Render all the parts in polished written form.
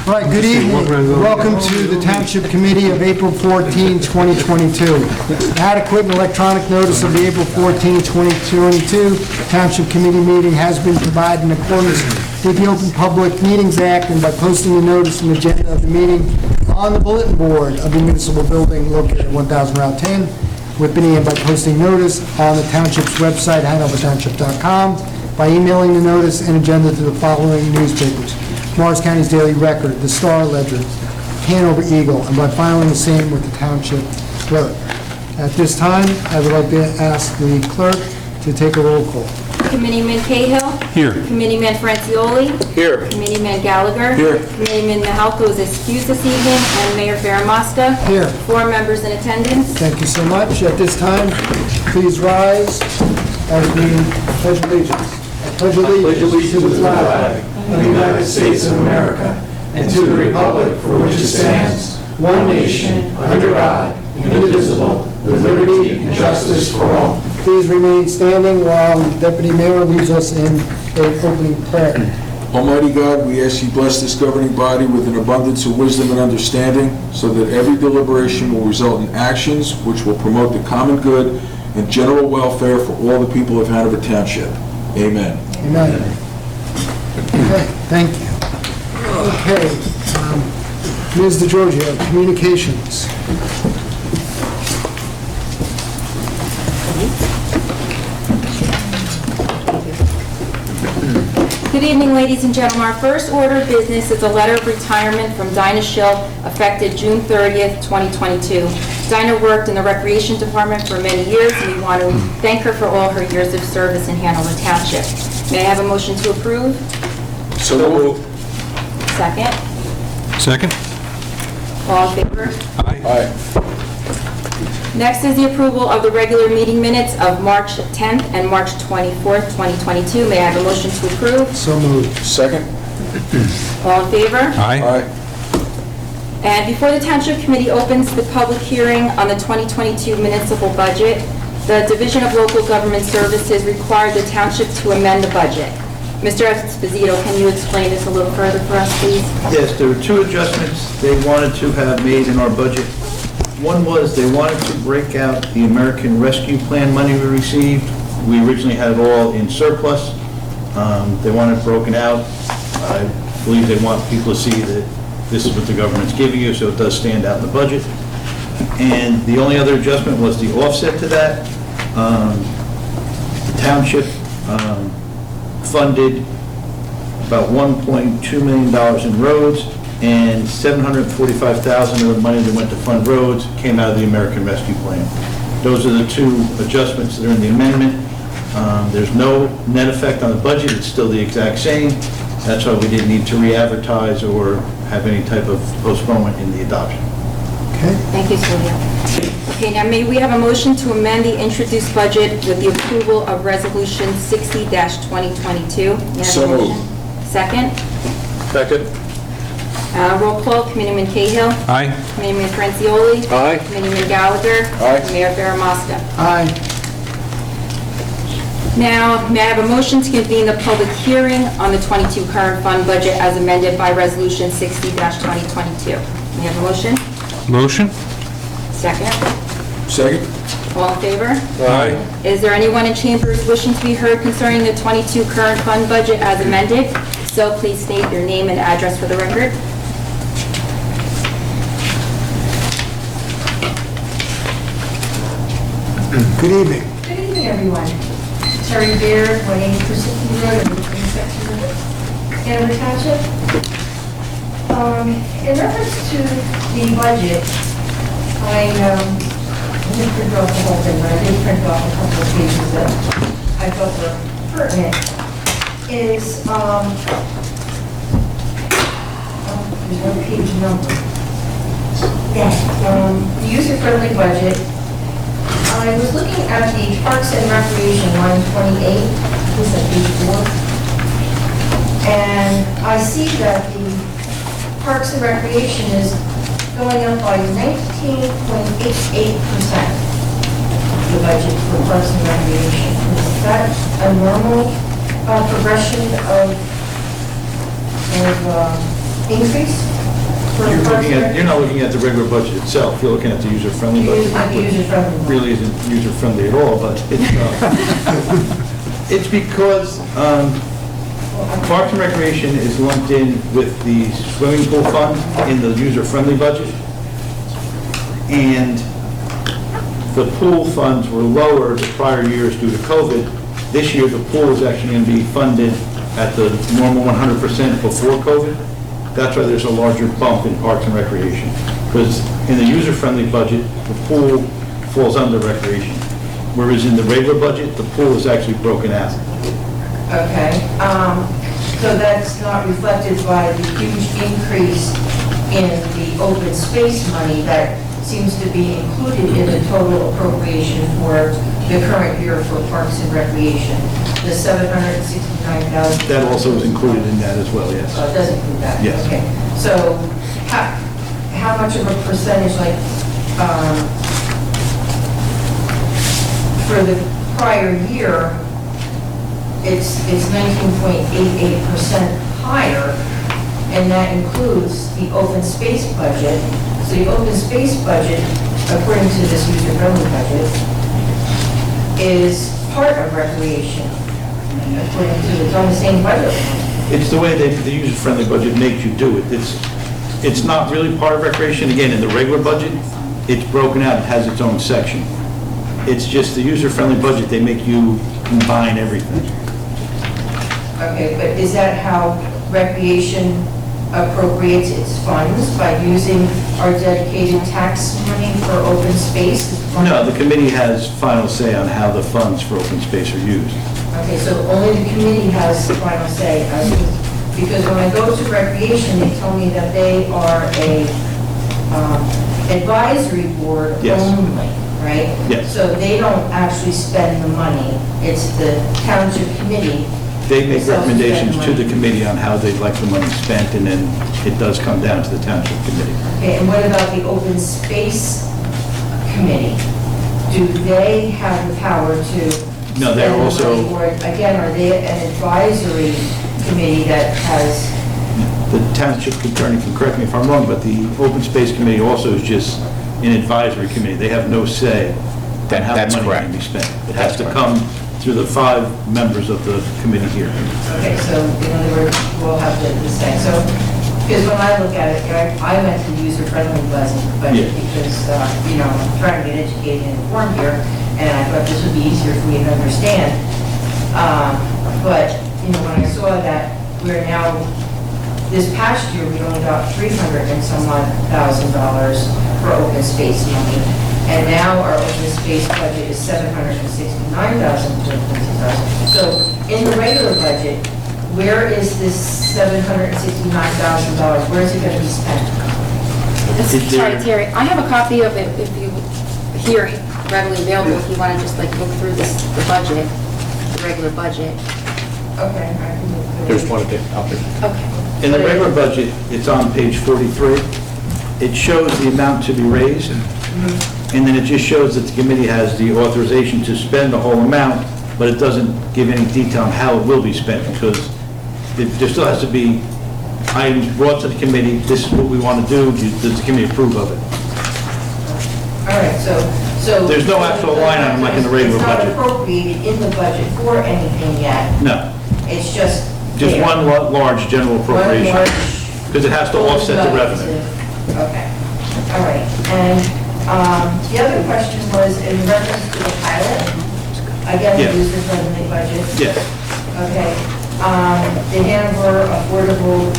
All right, good evening. Welcome to the Township Committee of April 14, 2022. Adequate and electronic notice of the April 14, 2022 Township Committee meeting has been provided in accordance with the Open Public Meetings Act and by posting the notice and agenda of the meeting on the bulletin board of the municipal building located at 1000 Route 10, with Benny, and by posting notice on the Township's website, hanovertownship.com, by emailing the notice and agenda to the following newspapers: Morris County's Daily Record, the Star Ledger, Hanover Eagle, and by filing the same with the Township Clerk. At this time, I would like to ask the clerk to take a roll call. Committeeman Cahill. Here. Committeeman Francioli. Here. Committeeman Gallagher. Here. Committeeman Mahalko is excused this evening, and Mayor Baramoska. Here. 4 members in attendance. Thank you so much. At this time, please rise as we pledge allegiance. I pledge allegiance to the flag of the United States of America and to the republic for which it stands, one nation, under God, indivisible, with liberty and justice for all. Please remain standing while Deputy Mayor leads us in an opening prayer. Almighty God, we ask you bless this governing body with an abundance of wisdom and understanding, so that every deliberation will result in actions which will promote the common good and general welfare for all the people of Hanover Township. Amen. Amen. Okay, thank you. Okay, Ms. DeGiorgio, communications. Good evening, ladies and gentlemen. Our first order of business is a letter of retirement from Dinah Schill, effective June 30th, 2022. Dinah worked in the Recreation Department for many years, and we want to thank her for all her years of service in Hanover Township. May I have a motion to approve? So moved. Second. Second? All in favor? Aye. Next is the approval of the regular meeting minutes of March 10th and March 24th, 2022. May I have a motion to approve? So moved. Second. All in favor? Aye. Aye. And before the Township Committee opens the public hearing on the 2022 municipal budget, the Division of Local Government Services required the Township to amend the budget. Mr. Esposito, can you explain this a little further for us, please? Yes, there were 2 adjustments they wanted to have made in our budget. One was they wanted to break out the American Rescue Plan money we received. We originally had it all in surplus. They want it broken out. I believe they want people to see that this is what the government's giving you, so it does stand out in the budget. And the only other adjustment was the offset to that. The Township funded about $1.2 million in roads, and $745,000 of the money that went to fund roads came out of the American Rescue Plan. Those are the 2 adjustments that are in the amendment. There's no net effect on the budget. It's still the exact same. That's why we didn't need to re-advertise or have any type of postponement in the adoption. Okay. Thank you, Sylvia. Okay, now may we have a motion to amend the introduced budget with the approval of Resolution 60-2022? May I have a So moved. motion? Second. Second. Roll call, Committeeman Cahill. Aye. Committeeman Francioli. Aye. Committeeman Gallagher. Aye. And Mayor Baramoska. Aye. Now, may I have a motion to convene the public hearing on the 22 current fund budget as amended by Resolution 60-2022? May I have a motion? Motion? Second. Second. All in favor? Aye. Is there anyone in chambers wishing to be heard concerning the 22 current fund budget as amended? So please state your name and address for the record. Good evening. Good evening, everyone. Terry Beard, 180 Parsippany Road, in the intersection of Hanover Township. In reference to the budget, I didn't print off the whole thing, but I did print off a couple of pages that I thought were pertinent. Is, there's no page number. Yeah, the user-friendly budget. I was looking at the Parks and Recreation, line 28, this is at page 4. And I see that the Parks and Recreation is going up by 19.88%, the budget for Parks and Recreation. Is that a normal progression of increase? You're not looking at the regular budget itself, you're looking at the user-friendly budget. Not the user-friendly one. Really isn't user-friendly at all, but it's because Parks and Recreation is lumped in with the swimming pool fund in the user-friendly budget. And the pool funds were lower the prior years due to COVID. This year, the pool is actually going to be funded at the normal 100% before COVID. That's why there's a larger bump in Parks and Recreation. Because in the user-friendly budget, the pool falls under recreation. Whereas in the regular budget, the pool is actually broken out. Okay, so that's not reflected by the huge increase in the open space money that seems to be included in the total appropriation for the current year for Parks and Recreation, the $769,000. That also is included in that as well, yes. Oh, it does include that? Yes. Okay, so how much of a percentage, like, for the prior year, it's 19.88% higher, and that includes the open space budget. So the open space budget, according to this user-friendly budget, is part of recreation, according to, it's on the same budget. It's the way that the user-friendly budget makes you do it. It's not really part of recreation. Again, in the regular budget, it's broken out, it has its own section. It's just the user-friendly budget, they make you combine everything. Okay, but is that how recreation appropriates its funds, by using our dedicated tax money for open space? No, the committee has final say on how the funds for open space are used. Okay, so only the committee has final say, because when I go to recreation, they tell me that they are a advisory board Yes. only, right? Yes. So they don't actually spend the money, it's the township committee. They make that recommendations spends to money. the committee on how they'd like the money spent, and then it does come down to the township committee. Okay, and what about the open space committee? Do they have the power to? No, they're spend the also- money, or, again, are they an advisory committee that has? The township attorney can correct me if I'm wrong, but the open space committee also is just an advisory committee. They have no say on how That's the money can correct. be spent. It has to come through the 5 members of the committee here. Okay, so in other words, we'll have to decide. So, because when I look at it, I went to the user-friendly budget Yeah. because, I'm trying to get educated and informed here, and I thought this would be easier for me to understand. But, when I saw that we're now, this past year, we only got $300 and some odd thousand for open space money. And now our open space budget is $769,000. So in the regular budget, where is this $769,000? Where is it going to be spent? Sorry, Terry, I have a copy of it if you, here, readily available, if you want to just like look through the budget, the regular budget. Okay. I can look through it. There's one a bit up there. Okay. In the regular budget, it's on page 43. It shows the amount to be raised, and then it just shows that the committee has the authorization to spend the whole amount, but it doesn't give any detail on how it will be spent, because there still has to be items brought to the committee, this is what we want to do, does the committee approve of it? All right, so... There's no actual line item like in the regular budget. It's not appropriated in the budget for anything yet. No, It's just just there. one large general appropriation, One large- because it has to offset the revenue. Okay, all right. And the other question was in reference to the pilot, again, Yeah. the user-friendly budget. Yes, Okay, the Hanover affordable, I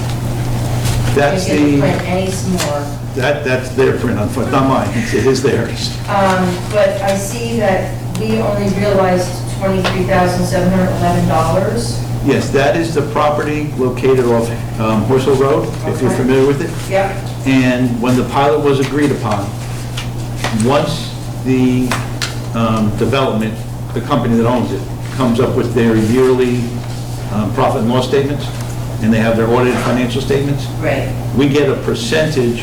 that's didn't print the, any more. that's their print, unfortunately, not mine, it is theirs. But I see that we only realized $23,711. Yes, that is the property located off Horse Hill Road, if you're Okay. familiar with it. Yep, And when the pilot was agreed upon, once the development, the company that owns it, comes up with their yearly profit and loss statements, and they have their audited financial statements, right. we get a percentage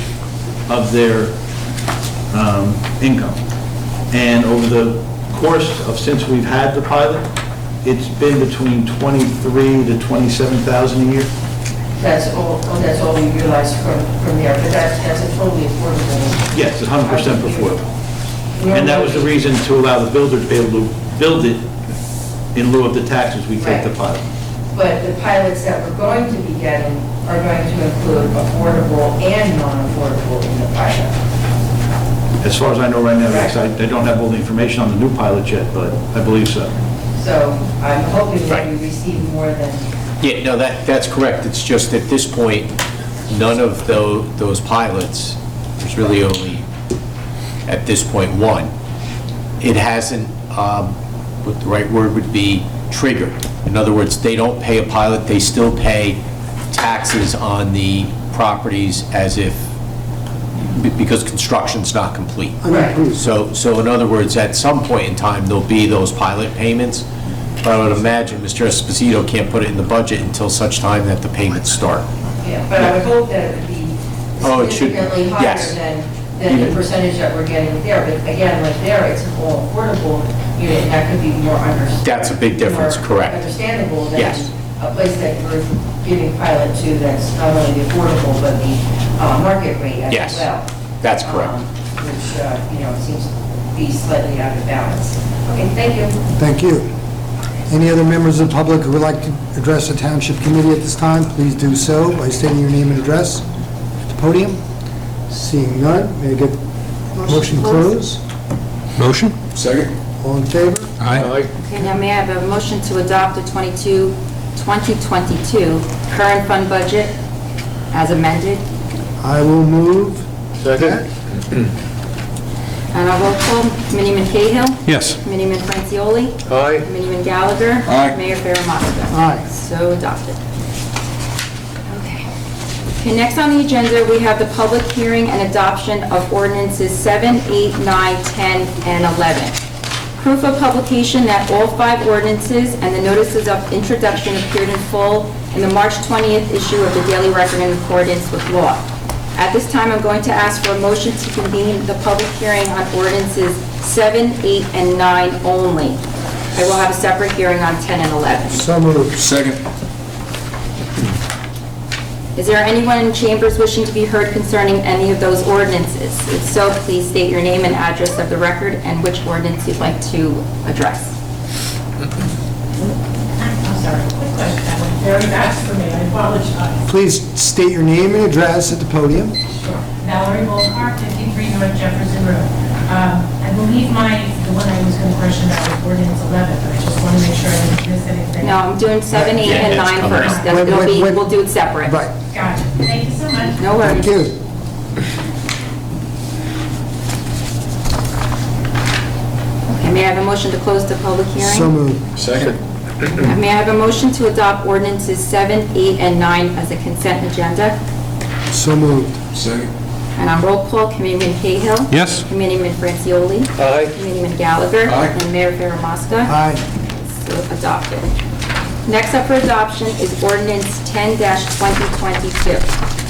of their income. And over the course of, since we've had the pilot, it's been between 23 to 27,000 a year. that's all we realized from there, but that's a totally affordable. Yes, it's 100% affordable. And that was the reason to allow the builder to be able to build it in lieu of the taxes we take the pilot. But the pilots that we're going to be getting are going to include affordable and non-affordable in the pilot. As far as I know right now, yes, I don't have all the information on the new pilot yet, but I believe so. So I'm hoping that we receive more than, Yeah, no, that's correct. It's just at this point, none of those pilots, there's really only, at this point, one. It hasn't, what the right word would be, triggered. In other words, they don't pay a pilot, they still pay taxes on the properties as if, because construction's not complete. Unapproved. So in other words, at some point in time, there'll be those pilot payments, but I would imagine Mr. Esposito can't put it in the budget until such time that the payments start. yeah, but I would hope that it would be Oh, it should- significantly higher yes. than the percentage that we're getting there. But again, like there, it's an all affordable unit, and that could be more understandable. That's a big difference, correct. Understandable than Yes. a place that we're giving pilot to that's not only the affordable, but the market rate as Yes. well. That's correct. Which, seems to be slightly out of balance. Okay, thank you. Thank you. Any other members of the public who would like to address the Township Committee at this time, please do so by stating your name and address at the podium. Seeing none, may I get motion close? Motion? Second? All in favor? Aye. Okay, now may I have a motion to adopt the 2022 current fund budget as amended? I will move. Second. And I'll roll call, Committeeman Cahill, Yes. Committeeman Francioli, Aye. Committeeman Gallagher. Aye. Mayor Farah. Aye. So adopted. Okay. Okay, next on the agenda, we have the public hearing and adoption of ordinances 7, 8, 9, 10, and 11. Proof of publication that all 5 ordinances and the notices of introduction appeared in full in the March 20th issue of the Daily Record in accordance with law. At this time, I'm going to ask for a motion to convene the public hearing on ordinances 7, 8, and 9 only. I will have a separate hearing on 10 and 11. So moved. Second. Is there anyone in chambers wishing to be heard concerning any of those ordinances? If so, please state your name and address of the record and which ordinance you'd like to address. I'm sorry, quick question. That went very fast for me. I apologize. Please state your name and address at the podium. Sure. Valerie Volkart, 53 North Jefferson Road. I believe the one I was going to question about was ordinance 11, but I just want to make sure I didn't miss anything. No, I'm doing 7, 8, and 9 first. Wait, It'll be- wait. We'll do it separate. Right. Gotcha. Thank you so much. No worries. Thank you. Okay, may I have a motion to close the public hearing? So moved. Second? May I have a motion to adopt ordinances 7, 8, and 9 as a consent agenda? So moved. Second? And on roll call, Committeeman Cahill. Yes. Committeeman Francioli. Aye. Committeeman Gallagher. Aye. And Mayor Farah. Aye. So adopted. Next up for adoption is ordinance 10-2022.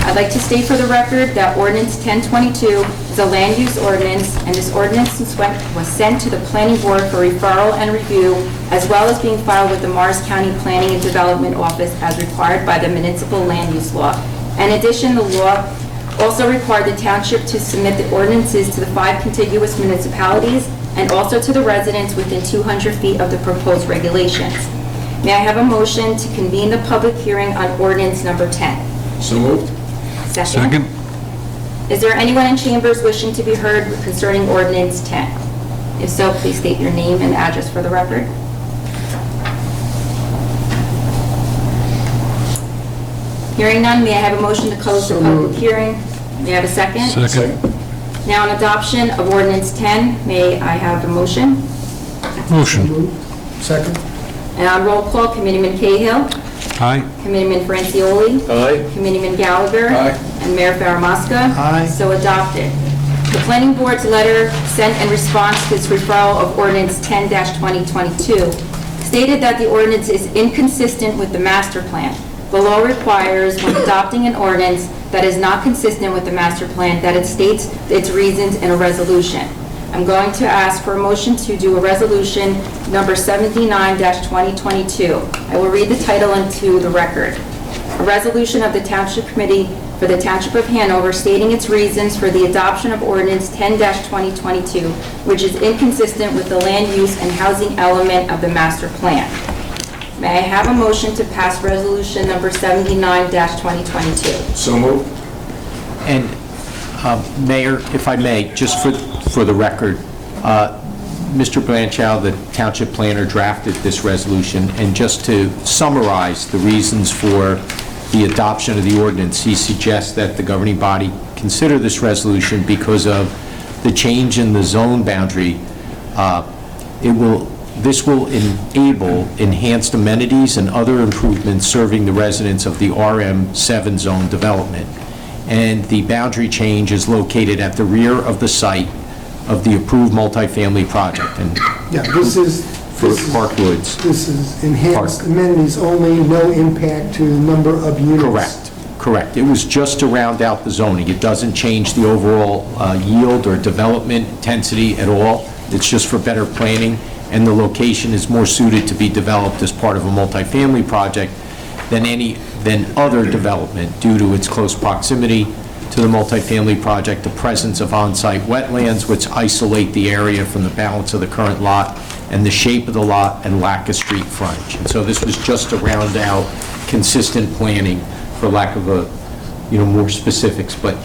I'd like to state for the record that ordinance 1022 is a land use ordinance, and this ordinance was sent to the planning board for referral and review, as well as being filed with the Morris County Planning and Development Office as required by the municipal land use law. In addition, the law also required the township to submit the ordinances to the 5 contiguous municipalities and also to the residents within 200 feet of the proposed regulations. May I have a motion to convene the public hearing on ordinance number 10? So moved? Second? Is there anyone in chambers wishing to be heard concerning ordinance 10? If so, please state your name and address for the record. Hearing none, may I have a motion to close the So public moved. hearing? May I have a second? Second. Now, on adoption of ordinance 10, may I have a motion? Motion. Second? And on roll call, Committeeman Cahill, Aye. Committeeman Francioli, Aye. Committeeman Gallagher, Aye. and Mayor Farah. Aye. So adopted. The planning board's letter sent in response to its referral of ordinance 10-2022 stated that the ordinance is inconsistent with the master plan. The law requires, when adopting an ordinance that is not consistent with the master plan, that it states its reasons in a resolution. I'm going to ask for a motion to do a resolution number 79-2022. I will read the title into the record. A resolution of the Township Committee for the Township of Hanover stating its reasons for the adoption of Ordinance 10-2022, which is inconsistent with the land use and housing element of the master plan. May I have a motion to pass Resolution number 79-2022? So moved. And, Mayor, if I may, just for the record, Mr. Blanchow, the Township Planner, drafted this resolution, and just to summarize the reasons for the adoption of the ordinance, he suggests that the governing body consider this resolution because of the change in the zone boundary. This will enable enhanced amenities and other improvements serving the residents of the RM7 zone development. And the boundary change is located at the rear of the site of the approved multifamily project. And Yeah, this is Park Woods. This is enhanced Park. amenities only, no impact to the number of units. Correct. It was just to round out the zoning. It doesn't change the overall yield or development intensity at all. It's just for better planning, and the location is more suited to be developed as part of a multifamily project than other development due to its close proximity to the multifamily project, the presence of on-site wetlands which isolate the area from the balance of the current lot, and the shape of the lot and lack of street frontage. And so this was just to round out consistent planning, for lack of more specifics. But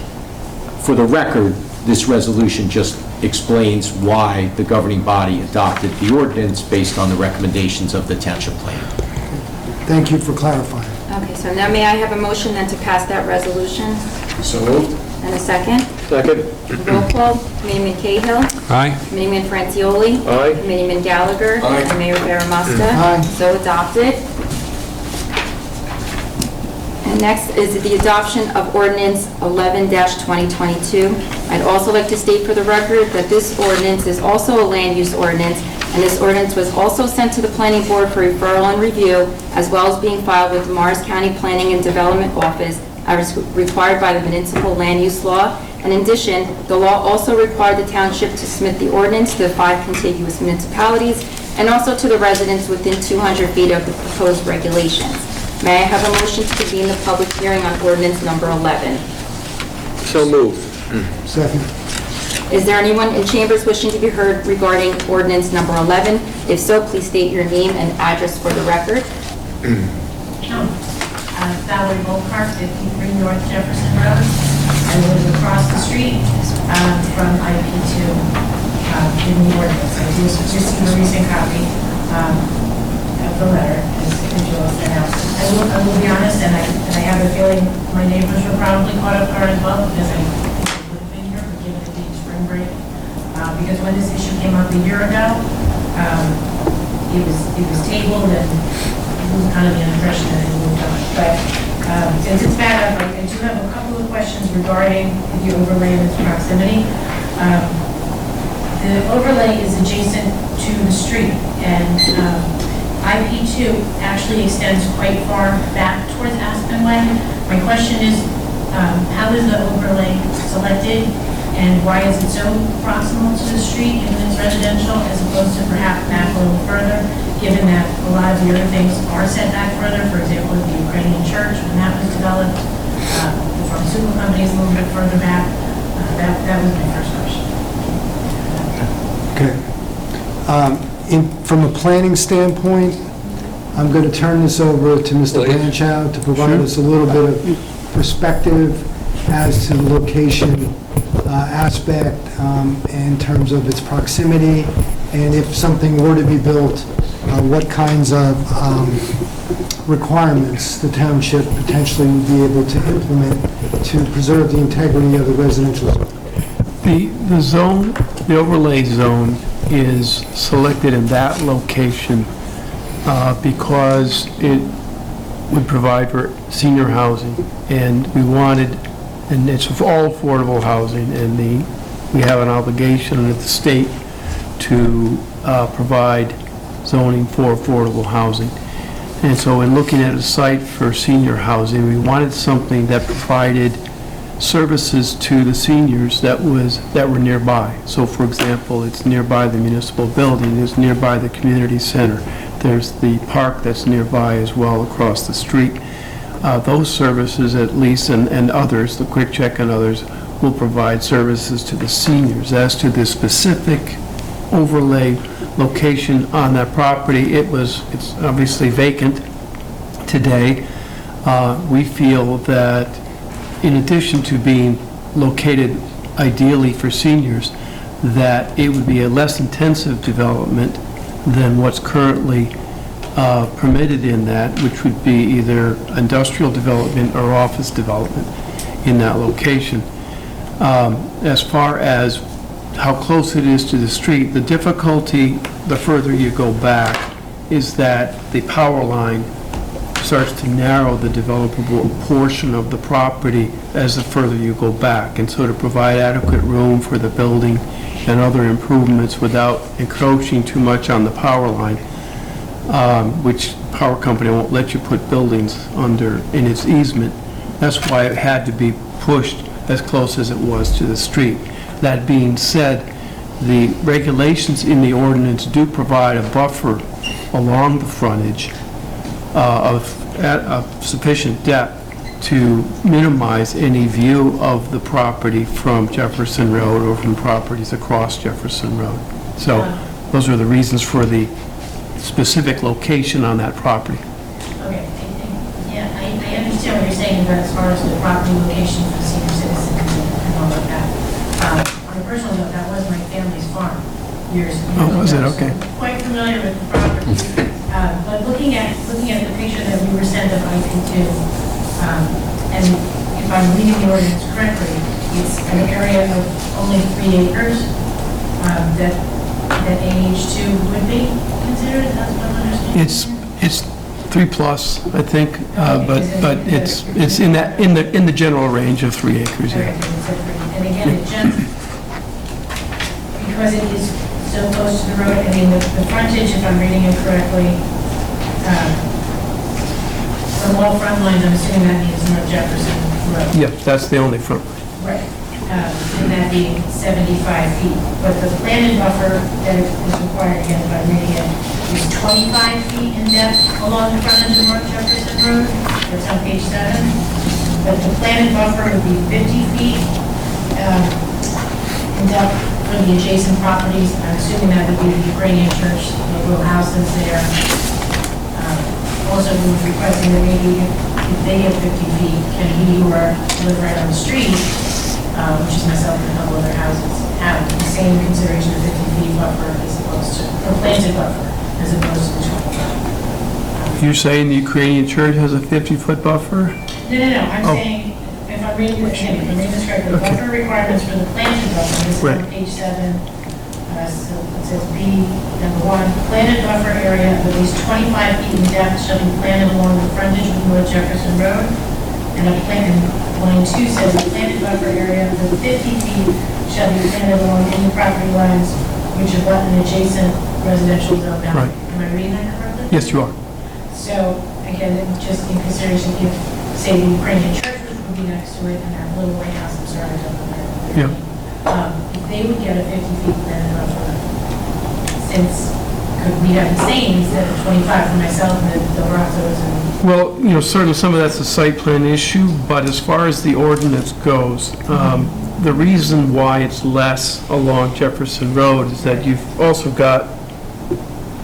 for the record, this resolution just explains why the governing body adopted the ordinance based on the recommendations of the township plan. Thank you for clarifying. Okay, so now may I have a motion then to pass that resolution? So moved. And a second? Second. Roll call, Committeeman Cahill. Aye. Committeeman Francioli. Aye. Committeeman Gallagher. Aye. And Mayor Barramasta. Aye. So adopted. And next is the adoption of Ordinance 11-2022. I'd also like to state for the record that this ordinance is also a land use ordinance, and this ordinance was also sent to the Planning Board for referral and review, as well as being filed with the Morris County Planning and Development Office as required by the municipal land use law. And in addition, the law also required the township to submit the ordinance to the 5 contiguous municipalities and also to the residents within 200 feet of the proposed regulations. May I have a motion to convene the public hearing on ordinance number 11? So moved. Second. Is there anyone in chambers wishing to be heard regarding ordinance number 11? If so, please state your name and address for the record. Valerie Volkart, 53 North Jefferson Road. I live across the street from IP2 in the ordinance. I just received a recent copy of the letter, as you all sent out. I will be honest, and I have a feeling my neighbors were probably caught off guard as well, because I think they would have been here, but given it being spring break. Because when this issue came up a year ago, it was tabled, and it was kind of the impression that it moved on. But since it's back up, I do have a couple of questions regarding the overlay and its proximity. The overlay is adjacent to the street, and IP2 actually extends quite far back towards Aspen Way. My question is, how is the overlay selected, and why is it so proximal to the street given it's residential, as opposed to perhaps back a little further, given that a lot of the other things are set back further? For example, the Ukrainian church, when that was developed, the pharmaceutical company is a little bit further back. That was my first question. Okay. From a planning standpoint, I'm going to turn this over to Mr. Blanchow to provide us a little bit of perspective as to the location aspect in terms of its proximity, and if something were to be built, what kinds of requirements the township potentially would be able to implement to preserve the integrity of the residential zone. The zone, the overlay zone is selected in that location because it would provide for senior housing, and we wanted, and it's all affordable housing, and we have an obligation at the state to provide zoning for affordable housing. And so in looking at a site for senior housing, we wanted something that provided services to the seniors that were nearby. So for example, it's nearby the municipal building, it's nearby the community center, there's the park that's nearby as well across the street. those services at least, and others, the Quick Check and others, will provide services to the seniors. As to the specific overlay location on that property, it's obviously vacant today. We feel that in addition to being located ideally for seniors, that it would be a less intensive development than what's currently permitted in that, which would be either industrial development or office development in that location. As far as how close it is to the street, the difficulty, the further you go back, is that the power line starts to narrow the developable portion of the property as the further you go back. And so to provide adequate room for the building and other improvements without encroaching too much on the power line, which power company won't let you put buildings under in its easement, that's why it had to be pushed as close as it was to the street. That being said, the regulations in the ordinance do provide a buffer along the frontage of sufficient depth to minimize any view of the property from Jefferson Road or from properties across Jefferson Road. So those are the reasons for the specific location on that property. Okay, yeah, I understand what you're saying, but as far as the property location for senior citizens and all of that, on a personal note, that was my family's farm years ago. Oh, was it? Okay. So I'm quite familiar with the property. But looking at the picture that we were sent of IP2, and if I'm reading the ordinance correctly, it's an area of only 3 acres that AH2 would be considered, that's what I'm understanding? It's 3+, I think, but it's in the general range of 3 acres, Okay, yeah. so and again, it just, because it is so close to the road, I mean, the frontage, if I'm reading it correctly, from all front lines, I'm assuming that means North Jefferson Road. Yeah, that's the only front. Right. And that being 75 feet. But the planted buffer that is required, again, if I'm reading it, is 25 feet in depth along the frontage of North Jefferson Road. That's on page 7. But the planted buffer would be 50 feet in depth for the adjacent properties. I'm assuming that would be the Ukrainian church, the little house that's there. Also, we were requesting that maybe if they get 50 feet, can he or live right on the street, which is myself and a couple other houses, have the same consideration of 50 feet buffer as opposed to, or planted buffer, as opposed to the 25. You're saying the Ukrainian church has a 50-foot buffer? No, I'm saying, if I'm reading this correctly, the buffer requirements for the planted buffer, this is on page 7, so it says B, number 1, planted buffer area of at least 25 feet in depth shall be planted along the frontage of North Jefferson Road. And line 2 says the planted buffer area of 50 feet shall be planted along any property lines which abut an adjacent residential zone boundary. Right. Am I reading that correctly? Yes, you are. So, again, just in consideration, if, say, the Ukrainian church would be next to it and that little white house, I'm sorry, I don't know where. Yeah. If they would get a 50 feet planted buffer, since could we have the same instead of 25 for myself and the Brazos and... Well, certainly some of that's a site plan issue, but as far as the ordinance goes, the reason why it's less along Jefferson Road is that you've also got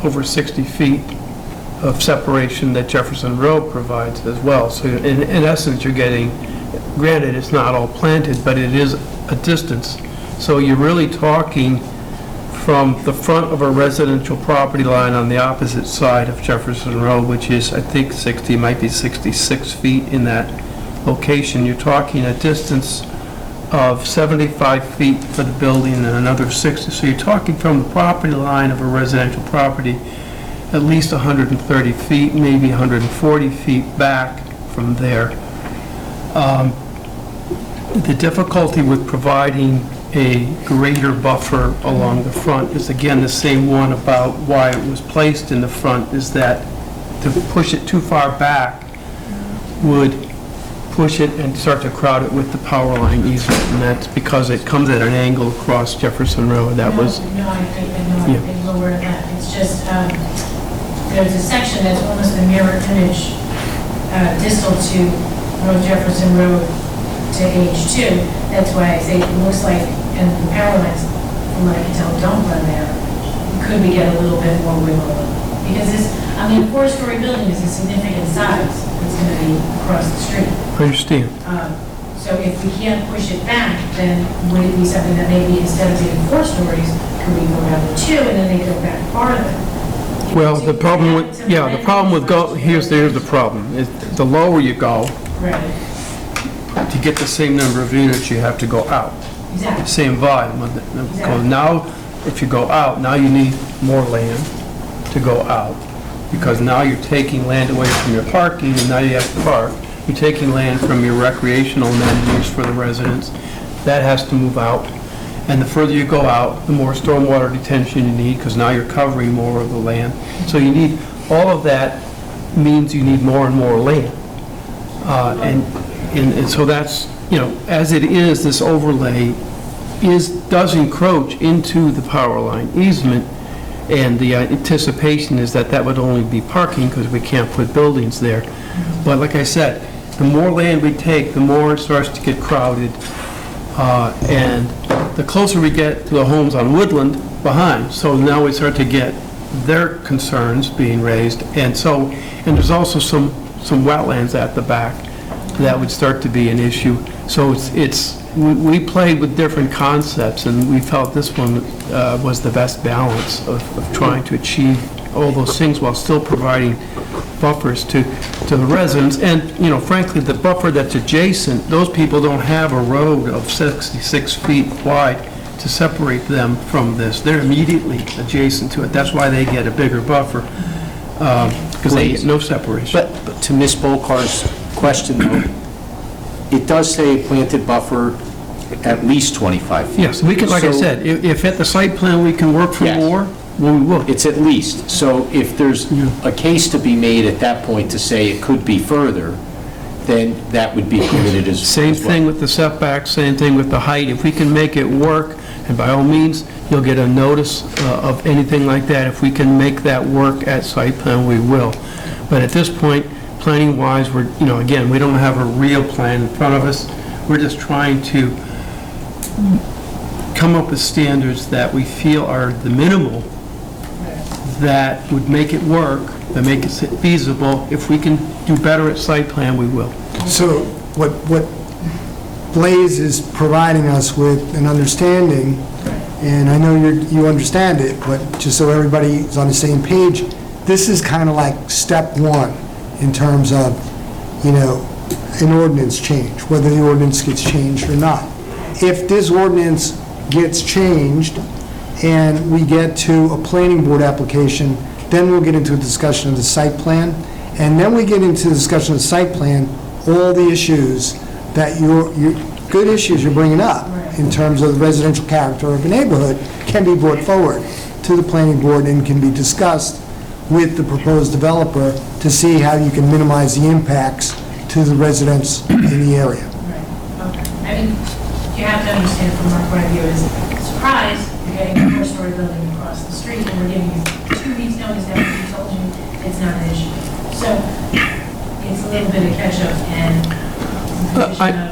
over 60 feet of separation that Jefferson Road provides as well. So in essence, you're getting, granted, it's not all planted, but it is a distance. So you're really talking from the front of a residential property line on the opposite side of Jefferson Road, which is, I think, 60, might be 66 feet in that location. You're talking a distance of 75 feet for the building and another 60. So you're talking from the property line of a residential property at least 130 feet, maybe 140 feet back from there. The difficulty with providing a greater buffer along the front is, again, the same one about why it was placed in the front, is that to push it too far back would push it and start to crowd it with the power line easement, and that's because it comes at an angle across Jefferson Road. That was... No, I'm aware of that. It's just, there's a section that's almost a mirror image distal to North Jefferson Road to H2. That's why I say it looks like, and the power lines, from what I can tell, don't run there. Could we get a little bit more wiggle room? Because this, I mean, a 4-story building is a significant size. It's going to be across the street. I understand. So if we can't push it back, then would it be something that maybe instead of being 4 stories, could we go down to 2 and then they go back farther? Well, the problem with, the problem with here's the problem. The lower you go, Right, to get the same number of units, you have to go out. exactly. Same volume. Exactly. Now, if you go out, now you need more land to go out, because now you're taking land away from your parking, and now you have to park. You're taking land from your recreational amenities for the residents. That has to move out. And the further you go out, the more stormwater detention you need, because now you're covering more of the land. So you need, all of that means you need more and more land. And so that's, as it is, this overlay does encroach into the power line easement, and the anticipation is that would only be parking, because we can't put buildings there. But like I said, the more land we take, the more it starts to get crowded, and the closer we get to the homes on Woodland behind. So now we start to get their concerns being raised, and there's also some wetlands at the back that would start to be an issue. So we played with different concepts, and we felt this one was the best balance of trying to achieve all those things while still providing buffers to the residents. And, frankly, the buffer that's adjacent, those people don't have a road of 66 feet wide to separate them from this. They're immediately adjacent to it. That's why they get a bigger buffer, because they get no separation. But to Ms. Bolkar's question, though, it does say planted buffer at least 25 feet. Yes, we can, like I So- said, if at the site plan we can work for Yes. more, we will. It's at least. So if there's a case to be made at that point to say it could be further, then that would be permitted as well. Same thing with the setbacks, same thing with the height. If we can make it work, and by all means, you'll get a notice of anything like that. If we can make that work at site plan, we will. But at this point, planning-wise, we're, again, we don't have a real plan in front of us. We're just trying to come up with standards that we feel are the minimal that would make it work, that make it feasible. If we can do better at site plan, we will. So what Blaze is providing us with an understanding, and I know you understand it, but just so everybody's on the same page, this is kind of like step one in terms of, an ordinance change, whether the ordinance gets changed or not. If this ordinance gets changed and we get to a planning board application, then we'll get into a discussion of the site plan, and then we get into the discussion of the site plan, all the issues that good issues you're bringing up in terms of the residential character of a neighborhood can be brought forward to the planning board and can be discussed with the proposed developer to see how you can minimize the impacts to the residents in the area. Right, okay. I mean, you have to understand from our point of view is, surprise, you're getting a 4-story building across the street, and we're giving you 2 weeks notice that we told you it's not an issue. So it's a little bit of catch-up and position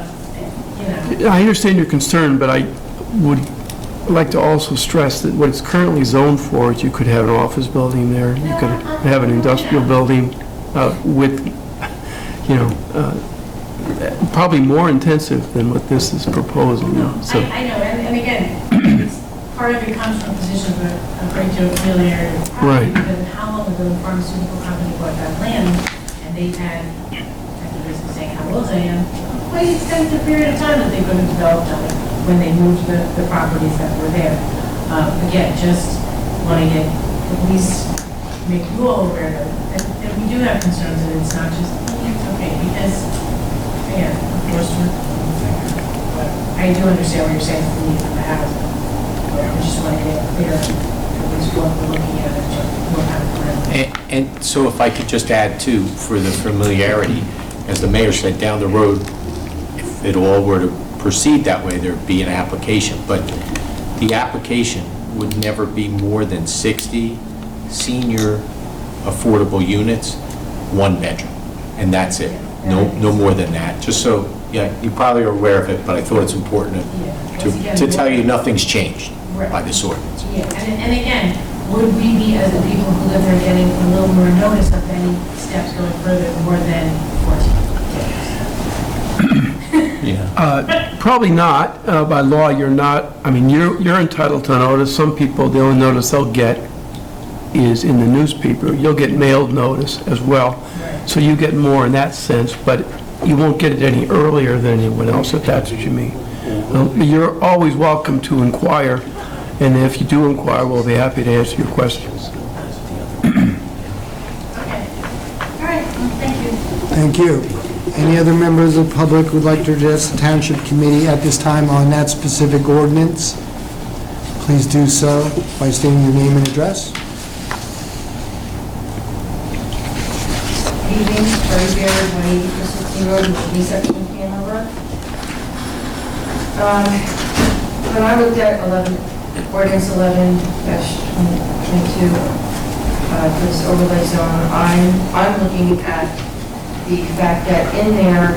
of, I understand your concern, but I would like to also stress that what it's currently zoned for is you could have an office building there, you could have an industrial building with, probably more intensive than what this is proposing. So I know, and again, part of it comes from a position of a great deal of familiarity with the property. Right. Because of how long ago the pharmaceutical company bought that land, and they've had, at the risk of saying how old I am, quite an extensive period of time that they could have developed on it when they moved the properties that were there. Again, just want to get, at least make you all aware that we do have concerns, and it's not just, it's okay, because, again, of course, but I do understand what you're saying for the need for the housing. But I just want to get clear, at least what we're looking at, and what kind of plan. And so if I could just add too, for the familiarity, as the mayor said, down the road, if it all were to proceed that way, there'd be an application. But the application would never be more than 60 senior affordable units, 1 bedroom. and that's it. No more than that. Just so, yeah, you probably are aware of it, but I thought it's important to tell you nothing's changed by this ordinance. Yeah, and again, would we be, as the people who live there, getting a little more notice of any steps going further more than 14? Yeah. Probably not. By law, you're not, I mean, you're entitled to notice. Some people, the only notice they'll get is in the newspaper. You'll get mailed notice as well. So you get more in that sense, but you won't get it any earlier than anyone else, if that's what you mean. You're always welcome to inquire, and if you do inquire, we'll be happy to answer your questions. Okay. All right, well, thank you. Thank you. Any other members of the public who would like to address the Township Committee at this time on that specific ordinance? Please do so by stating your name and address. Evening, Terry Beard, 180 Christensen Road, Lee section, Hanover. When I looked at ordinance 11-22, for this overlay zone, I'm looking at the fact that in there,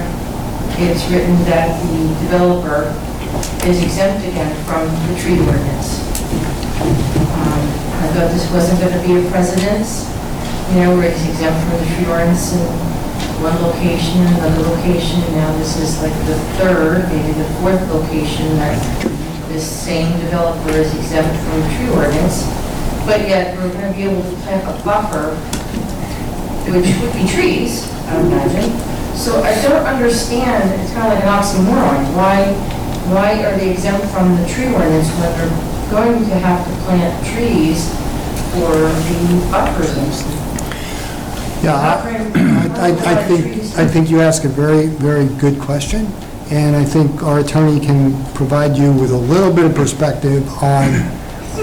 it's written that the developer is exempt again from the tree ordinance. I thought this wasn't going to be a precedence, where it's exempt from the tree ordinance in one location, another location, and now this is like the third, maybe the fourth location that this same developer is exempt from the tree ordinance, but yet we're going to be able to plant a buffer, which would be trees, I would imagine. So I don't understand, it's kind of like an oxymoron, why are they exempt from the tree ordinance when they're going to have to plant trees for the buffer zones? Yeah, I think you ask a very, very good question, and I think our attorney can provide you with a little bit of perspective on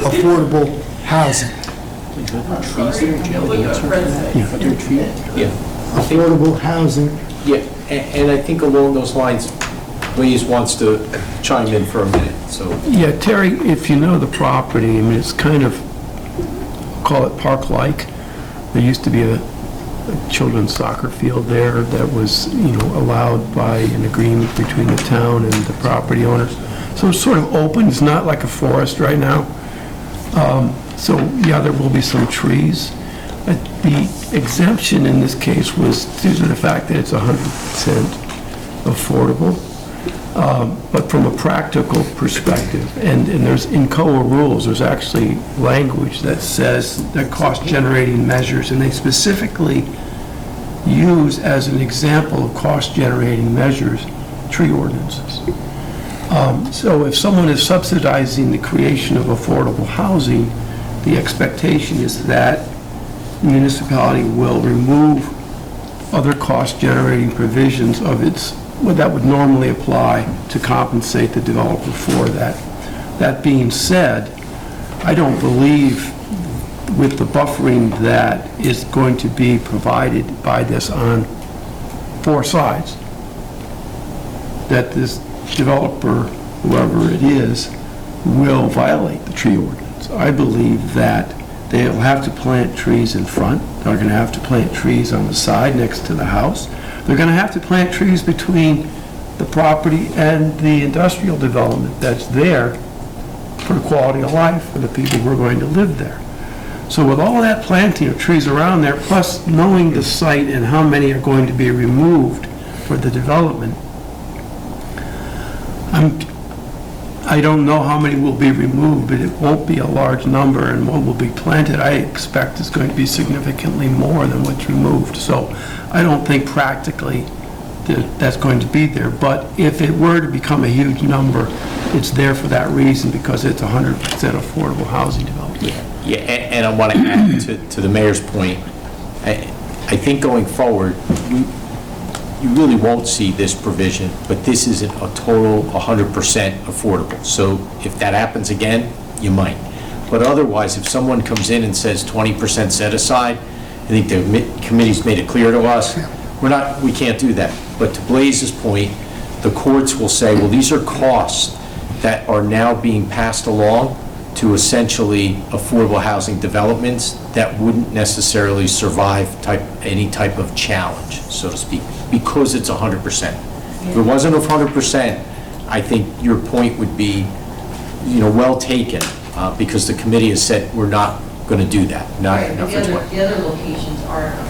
affordable housing. Affordable housing. Yeah, and I think along those lines, Lee wants to chime in for a minute, so. Yeah, Terry, if you know the property, I mean, it's kind of, call it park-like. There used to be a children's soccer field there that was, allowed by an agreement between the town and the property owners. So it's sort of open, it's not like a forest right now. So, yeah, there will be some trees. The exemption in this case was due to the fact that it's 100% affordable. But from a practical perspective, and there's in COA rules, there's actually language that says that cost-generating measures, and they specifically use as an example of cost-generating measures tree ordinances. So if someone is subsidizing the creation of affordable housing, the expectation is that the municipality will remove other cost-generating provisions of its that would normally apply to compensate the developer for that. That being said, I don't believe with the buffering that is going to be provided by this on four sides, that this developer, whoever it is, will violate the tree ordinance. I believe that they'll have to plant trees in front. They're going to have to plant trees on the side next to the house. They're going to have to plant trees between the property and the industrial development that's there for the quality of life for the people who are going to live there. So with all that planting of trees around there, plus knowing the site and how many are going to be removed for the development, I don't know how many will be removed, but it won't be a large number, and what will be planted, I expect, is going to be significantly more than what's removed. So I don't think practically that that's going to be there, but if it were to become a huge number, it's there for that reason, because it's 100% affordable housing development. Yeah, and I want to add to the mayor's point, I think going forward, you really won't see this provision, but this isn't a total 100% affordable. So if that happens again, you might. But otherwise, if someone comes in and says 20% set aside, I think the committee's made it clear to us, we can't do that. But to Blaze's point, the courts will say, well, these are costs that are now being passed along to essentially affordable housing developments that wouldn't necessarily survive any type of challenge, so to speak, because it's 100%. If it wasn't 100%, I think your point would be, well taken, because the committee has said we're not going to do that. Right, but the other locations aren't 100%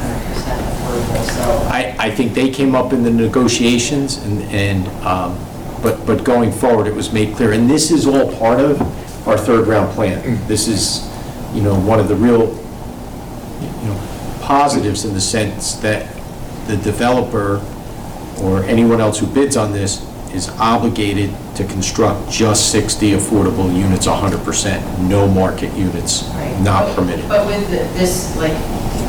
affordable, so. I think they came up in the negotiations, but going forward, it was made clear, and this is all part of our third round plan. This is, one of the real, positives in the sense that the developer or anyone else who bids on this is obligated to construct just 60 affordable units, 100%, no market units, Right. not permitted. But with this,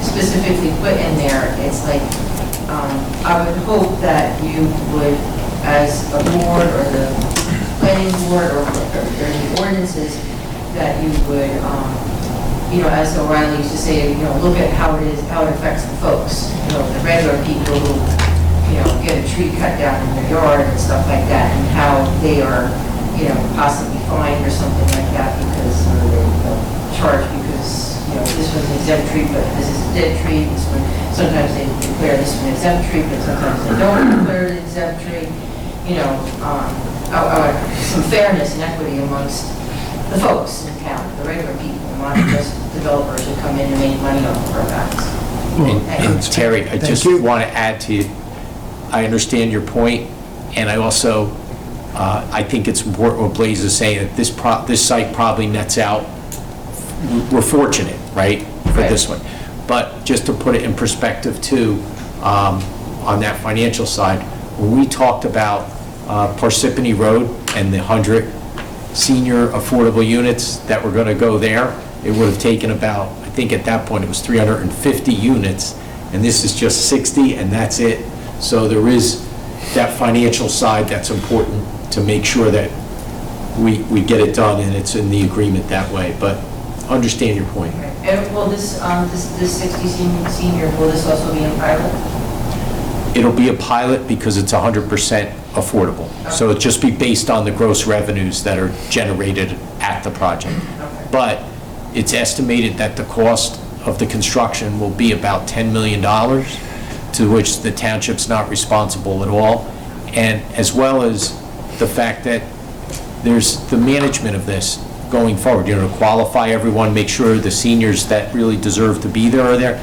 specifically put in there, it's I would hope that you would, as a board or the planning board or the ordinances, that you would, as O'Reilly used to say, look at how it affects the folks, the regular people who, get a tree cut down in their yard and stuff like that, and how they are, possibly fined or something like that because, or they're charged because, this was an exempt tree, but this is a dead tree. This one, sometimes they declare this one exempt tree, but sometimes they don't declare it exempt tree. Some fairness and equity amongst the folks in town, the regular people, not just developers who come in and make money off of our backs. And Terry, I just want to add to you, I understand your point, and I also, I think it's important what Blaze is saying, that this site probably nets out, we're fortunate, right, for this one. But just to put it in perspective too, on that financial side, when we talked about Parsippany Road and the 100 senior affordable units that were going to go there, it would have taken about, I think at that point it was 350 units, and this is just 60, and that's it. So there is that financial side that's important to make sure that we get it done and it's in the agreement that way, but understand your point. And will this 60 senior, will this also be in pilot? It'll be a pilot because it's 100% affordable. So it'll just be based on the gross revenues that are generated at the project. Okay. But it's estimated that the cost of the construction will be about $10 million, to which the township's not responsible at all, and as well as the fact that there's the management of this going forward, to qualify everyone, make sure the seniors that really deserve to be there are there.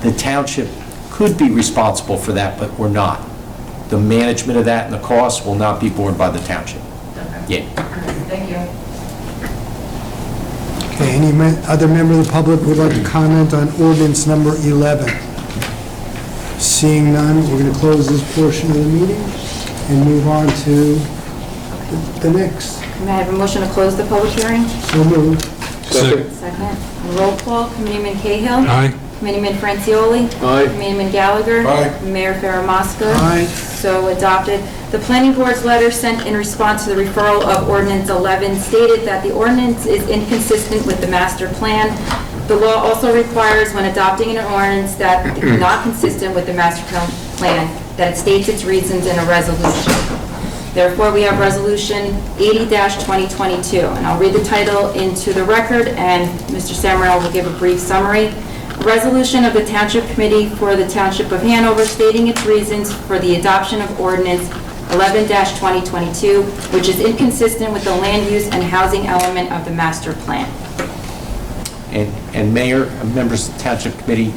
The township could be responsible for that, but we're not. The management of that and the costs will not be borne by the township. Okay. Yeah. Thank you. Okay, any other member of the public would like to comment on ordinance number 11? Seeing none, we're going to close this portion of the meeting and move on to the next. May I have a motion to close the public hearing? So moved. Second. Second. Roll call, Committeeman Cahill. Aye. Committeeman Francioli. Aye. Committeeman Gallagher. Aye. Mayor Farah. Aye. So adopted. The planning board's letter sent in response to the referral of ordinance 11 stated that the ordinance is inconsistent with the master plan. The law also requires, when adopting an ordinance that is not consistent with the master plan, that it states its reasons in a resolution. Therefore, we have Resolution 80-2022, and I'll read the title into the record, and Mr. Samuel will give a brief summary. A resolution of the Township Committee for the Township of Hanover stating its reasons for the adoption of ordinance 11-2022, which is inconsistent with the land use and housing element of the master plan. And Mayor, members of the Township Committee,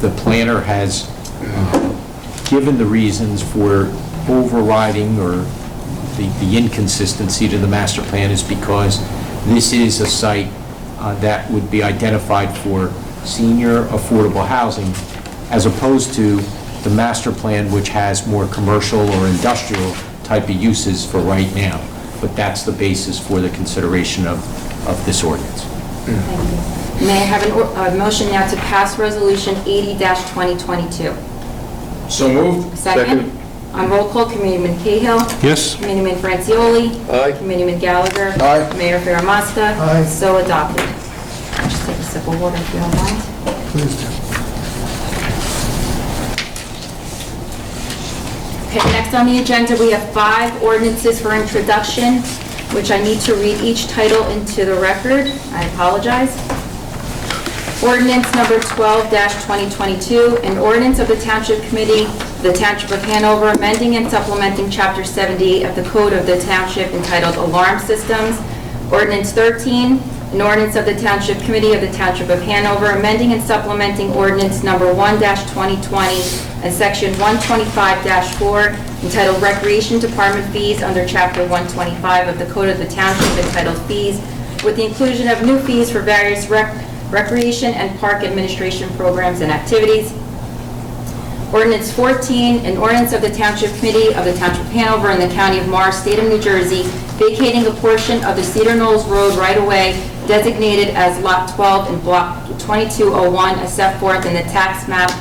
the planner has given the reasons for overriding or the inconsistency to the master plan is because this is a site that would be identified for senior affordable housing as opposed to the master plan, which has more commercial or industrial type of uses for right now. But that's the basis for the consideration of this ordinance. Thank you. May I have a motion now to pass Resolution 80-2022? So moved. Second. On roll call, Committeeman Cahill. Yes. Committeeman Francioli. Aye. Committeeman Gallagher. Aye. Mayor Farah. Aye. So adopted. I'll just take a sip of water if you don't mind. Please do. Okay, next on the agenda, we have 5 ordinances for introduction. which I need to read each title into the record. I apologize. Ordinance number 12-2022, an ordinance of the Township Committee, the Township of Hanover, amending and supplementing Chapter 78 of the Code of the Township entitled Alarm Systems. Ordinance 13, an ordinance of the Township Committee of the Township of Hanover, amending and supplementing Ordinance number 1-2020 and Section 125-4 entitled Recreation Department Fees under Chapter 125 of the Code of the Township entitled Fees, with the inclusion of new fees for various recreation and park administration programs and activities. Ordinance 14, an ordinance of the Township Committee of the Township of Hanover in the County of Morris, State of New Jersey, vacating a portion of the Cedar Knolls Road right-of-way designated as Lot 12 in Block 2201 as set forth in the tax map,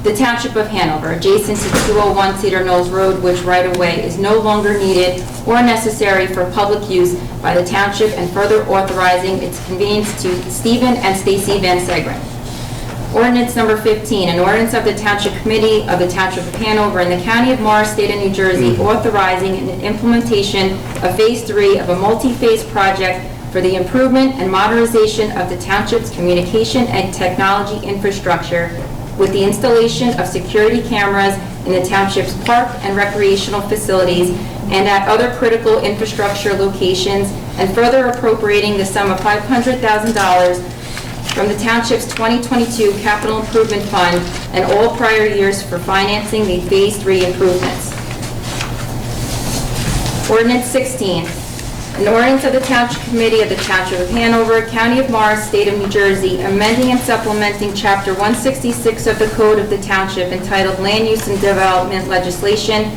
the Township of Hanover, adjacent to 201 Cedar Knolls Road, which right-of-way is no longer needed or necessary for public use by the Township, and further authorizing its conveyance to Stephen and Stacy Van Segren. Ordinance number 15, an ordinance of the Township Committee of the Township of Hanover in the County of Morris, State of New Jersey, authorizing an implementation of Phase 3 of a multi-phase project for the improvement and modernization of the Township's communication and technology infrastructure with the installation of security cameras in the Township's park and recreational facilities and at other critical infrastructure locations, and further appropriating the sum of $500,000 from the Township's 2022 Capital Improvement Fund and all prior years for financing the Phase 3 improvements. Ordinance 16, an ordinance of the Township Committee of the Township of Hanover, County of Morris, State of New Jersey, amending and supplementing Chapter 166 of the Code of the Township entitled Land Use and Development Legislation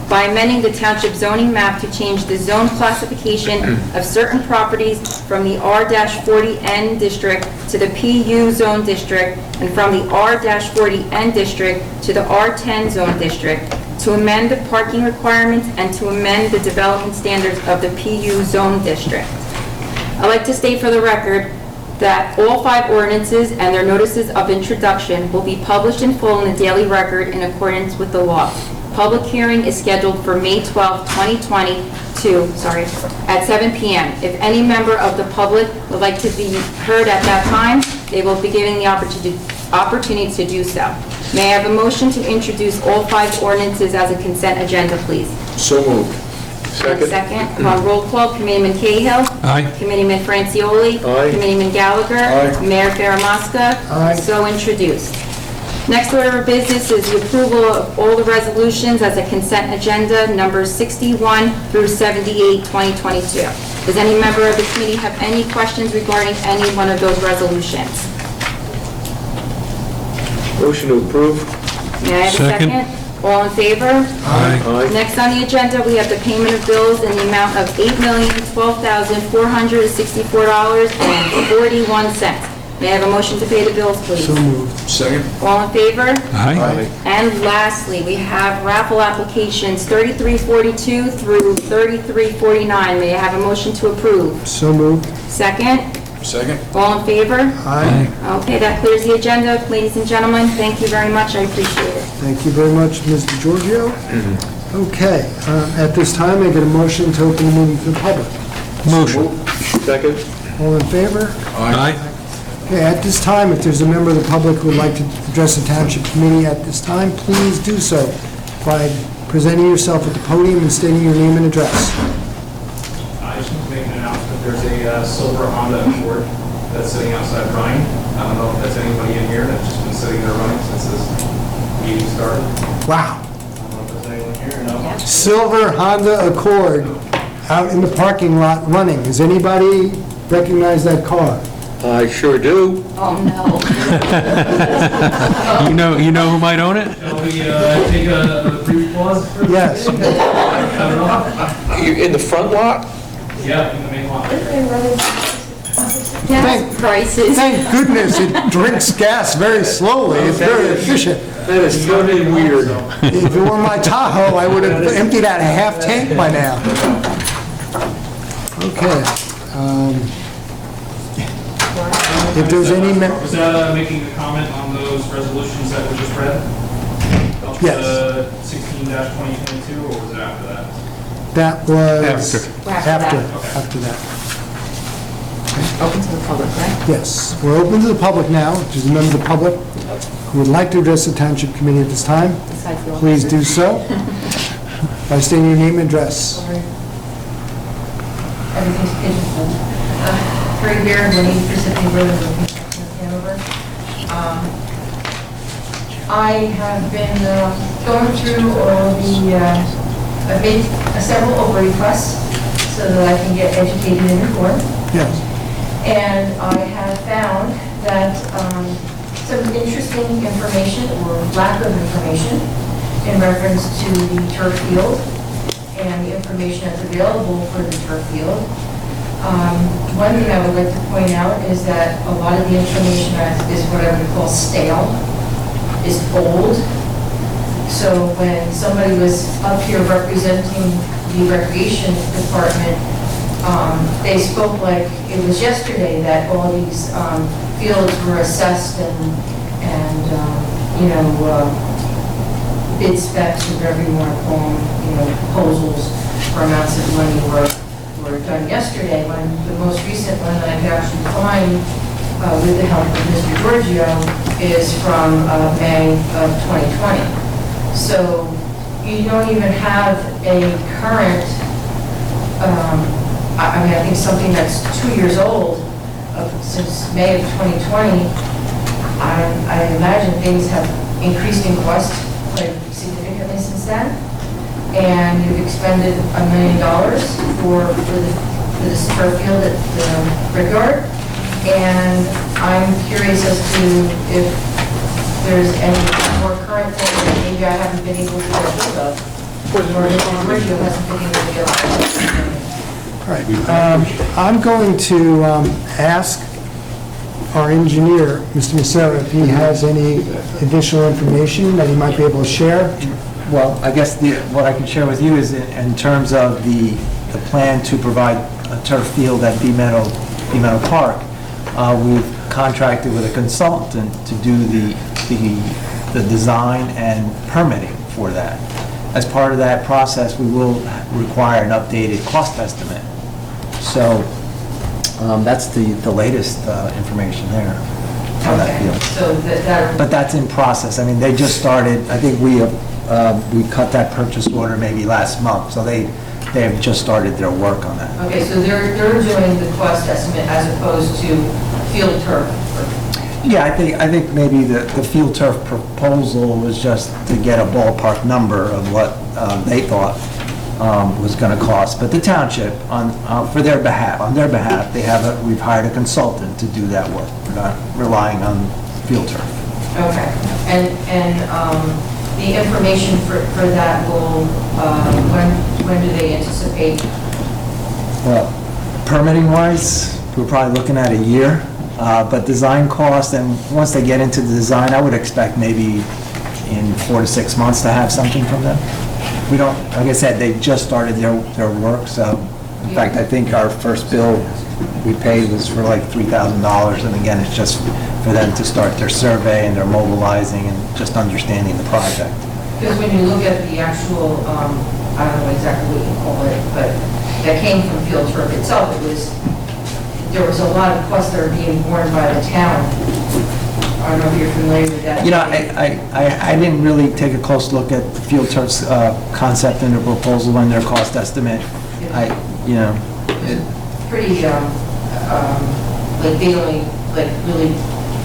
by amending the Township zoning map to change the zone classification of certain properties from the R-40N district to the PU zone district and from the R-40N district to the R10 zone district, to amend the parking requirements and to amend the development standards of the PU zone district. I'd like to state for the record that all 5 ordinances and their notices of introduction will be published in full in the Daily Record in accordance with the law. Public hearing is scheduled for May 12, 2022, at 7 p.m. If any member of the public would like to be heard at that time, they will be given the opportunity to do so. May I have a motion to introduce all 5 ordinances as a consent agenda, please? So moved. Second. On roll call, Committeeman Cahill. Aye. Committeeman Francioli. Aye. Committeeman Gallagher. Aye. Mayor Faramasca. Aye. So introduced. Next order of business is the approval of all the resolutions as a consent agenda, numbers 61 through 78, 2022. Does any member of the committee have any questions regarding any one of those resolutions? Motion to approve. May I have a Second. second? All in favor? Aye. Next on the agenda, we have the payment of bills in the amount of $8,012,464.41. May I have a motion to pay the bills, please? So moved. Second? All in favor? Aye. And lastly, we have raffle applications 3342 through 3349. May I have a motion to approve? So moved. Second? Second? All in favor? Aye. Okay, that clears the agenda. Ladies and gentlemen, thank you very much. I appreciate it. Thank you very much, Mr. Giorgio. Okay, at this time, I get a motion to open the meeting to the public. Motion. Second. All in favor? Aye. Okay, at this time, if there's a member of the public who would like to address the Township Committee at this time, please do so by presenting yourself at the podium and stating your name and address. I just want to make an announcement. There's a silver Honda Accord that's sitting outside running. I don't know if that's anybody in here that's just been sitting there running since this meeting started. Wow. I don't know if there's anyone here or not. Silver Honda Accord out in the parking lot running. Does anybody recognize that car? I sure do. Oh, no. You know who might own it? Shall we take a brief pause? Yes. Cut it off? You in the front lot? Yeah, in the main lot. Gas prices. Thank goodness it drinks gas very slowly. It's very efficient. That is totally weird. If it were my Tahoe, I would have emptied out a half tank by now. Okay. If there's any... Was that making a comment on those resolutions that were just read? Yes. 16-2022, or was it after that? That was... After. After that. Open to the public, right? Yes, we're open to the public now, which is a member of the public who would like to address the Township Committee at this time. Besides the Please do officers. so by stating your name and address. Everything's pigeonholed. Right here, when you specifically live in Hanover. I have been going through all the, I've made several over requests so that I can get educated and informed. Yes. And I have found that some interesting information or lack of information in reference to the turf field and the information that's available for the turf field. One thing I would like to point out is that a lot of the information is what I would call stale, is old. So when somebody was up here representing the recreation department, they spoke like it was yesterday that all these fields were assessed and bid specs, or whatever you want to call them, proposals for amounts of money were done yesterday, when the most recent one that I could actually find with the help of Mr. Giorgio is from May of 2020. So you don't even have a current, I think something that's 2 years old, since May of 2020. I imagine things have increased in cost quite significantly since then. And you've expended $1 million for this turf field at the Brickyard. And I'm curious as to if there's any more current thing that maybe I haven't been able to get hold of, or if Giorgio hasn't been able to get hold of. All right. I'm going to ask our engineer, Mr. Messera, if he has any additional information that he might be able to share. Well, I guess what I can share with you is in terms of the plan to provide a turf field at Bee Meadow Park, we've contracted with a consultant to do the design and permitting for that. As part of that process, we will require an updated cost estimate. So that's the latest information there on that field. So that... But that's in process. I mean, they just started, I think we cut that purchase order maybe last month, so they have just started their work on that. Okay, so they're doing the cost estimate as opposed to field turf? Yeah, I think maybe the field turf proposal was just to get a ballpark number of what they thought was going to cost. But the township, on their behalf, we've hired a consultant to do that work. We're not relying on field turf. Okay, and the information for that will, when do they anticipate? Well, permitting-wise, we're probably looking at a year, but design cost, and once they get into the design, I would expect maybe in 4 to 6 months to have something from them. We don't, like I said, they just started their work, so, in fact, I think our first bill we paid was for like $3,000, and again, it's just for them to start their survey and their mobilizing and just understanding the project. Because when you look at the actual, I don't know exactly what you call it, but that came from field turf itself, there was a lot of costs that are being borne by the town. I don't know if you're familiar with that. You know, I didn't really take a close look at the field turf's concept and their proposal and their cost estimate. Pretty, like they only, like really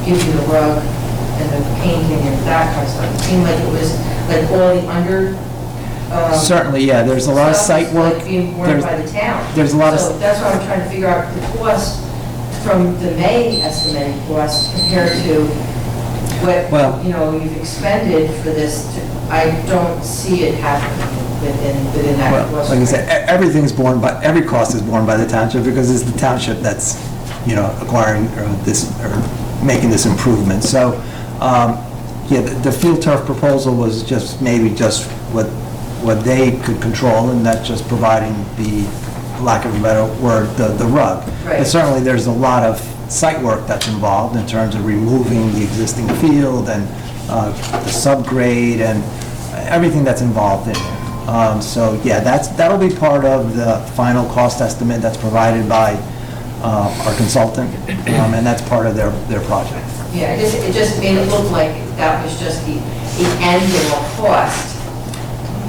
give you the rug and the painting and that kind of stuff. It seemed like it was like all the under. Certainly, yeah, there's a lot of site work. Like being borne by the town. There's a lot of. So that's why I'm trying to figure out the cost from the May estimated cost compared to what, you've expended for this. I don't see it happening within that cost. Like I said, every cost is borne by the township because it's the township that's, acquiring or making this improvement. So, the field turf proposal was just maybe just what they could control, and that's just providing the, lack of a better word, the rug. Right. But certainly there's a lot of site work that's involved in terms of removing the existing field and the subgrade and everything that's involved in there. So, yeah, that'll be part of the final cost estimate that's provided by our consultant, and that's part of their project. Yeah, it just made it look like that was just the annual cost,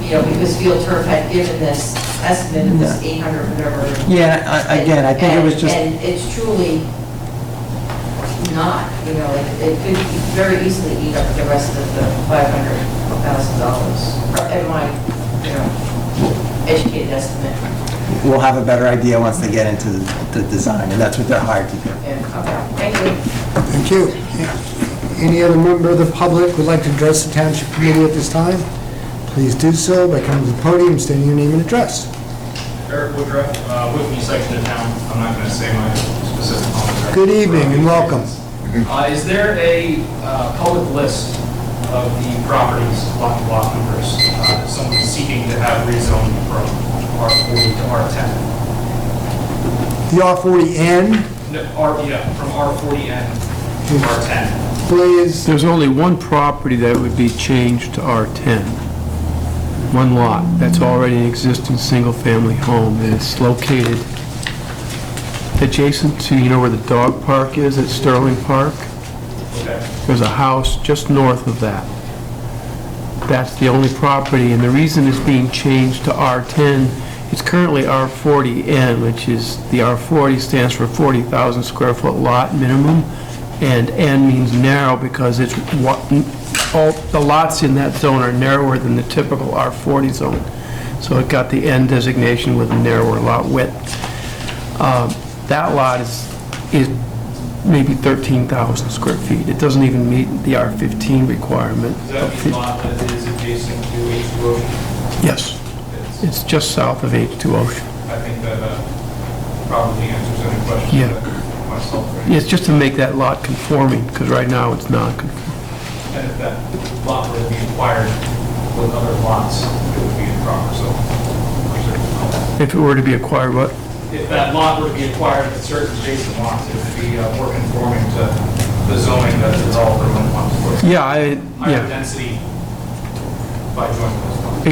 because Field Turf had given this estimate of this 800, whatever. Yeah, again, I think it was just... And it's truly not, it could very easily eat up the rest of the $500,000, in my, educated estimate. We'll have a better idea once they get into the design, and that's what they're hired to do. Yeah, okay, thank you. Thank you. Any other member of the public would like to address the Township Committee at this time? Please do so by coming to the podium, stating your name and address. Eric Woodruff, with me section of town. I'm not going to say my specific home. Good evening and welcome. Is there a public list of the properties, lot and block numbers, someone seeking to have rezoned from R40 to R10? The R40N, No, from R40N to R10. please. There's only one property that would be changed to R10. One lot. That's already an existing single-family home, and it's located adjacent to, where the dog park is at Sterling Park? Okay. There's a house just north of that. That's the only property, and the reason it's being changed to R10, it's currently R40N, which is, the R40 stands for 40,000 square foot lot minimum, and N means narrow because it's all the lots in that zone are narrower than the typical R40 zone. So it got the N designation with a narrower lot width. That lot is maybe 13,000 square feet. It doesn't even meet the R15 requirement. Is that the lot that is adjacent to H2 Ocean? Yes. It's just south of H2 Ocean. I think that probably answers any questions Yeah. that myself. Yeah, it's just to make that lot conforming, because right now it's not conforming. And if that lot were to be acquired with other lots, it would be improper, so. If it were to be acquired, what? If that lot were to be acquired with certain adjacent lots, it would be more conforming to the zoning that the developer wants for. Yeah, Higher density by joining those lots.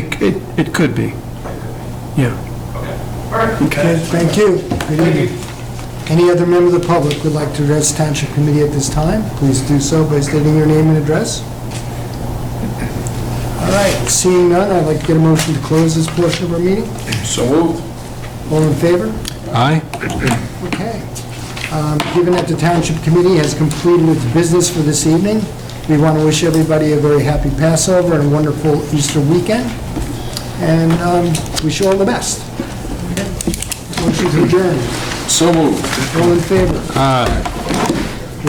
It could be, yeah. Okay. All right. Okay, thank you. Good evening. Any other member of the public would like to address the Township Committee at this time? Please do so by stating your name and address. All right, seeing none, I'd like to get a motion to close this portion of our meeting. So moved. All in favor? Aye. Okay. Given that the Township Committee has completed its business for this evening, we want to wish everybody a very happy Passover and a wonderful Easter weekend, and wish you all the best. Motion to adjourn. So moved. All in favor?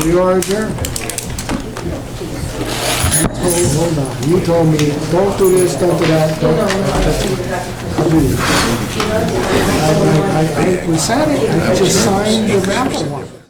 We are adjourned. Hold on, you told me, don't do this, don't do that, don't. I'll do this. We said it, I just signed the wrapper one.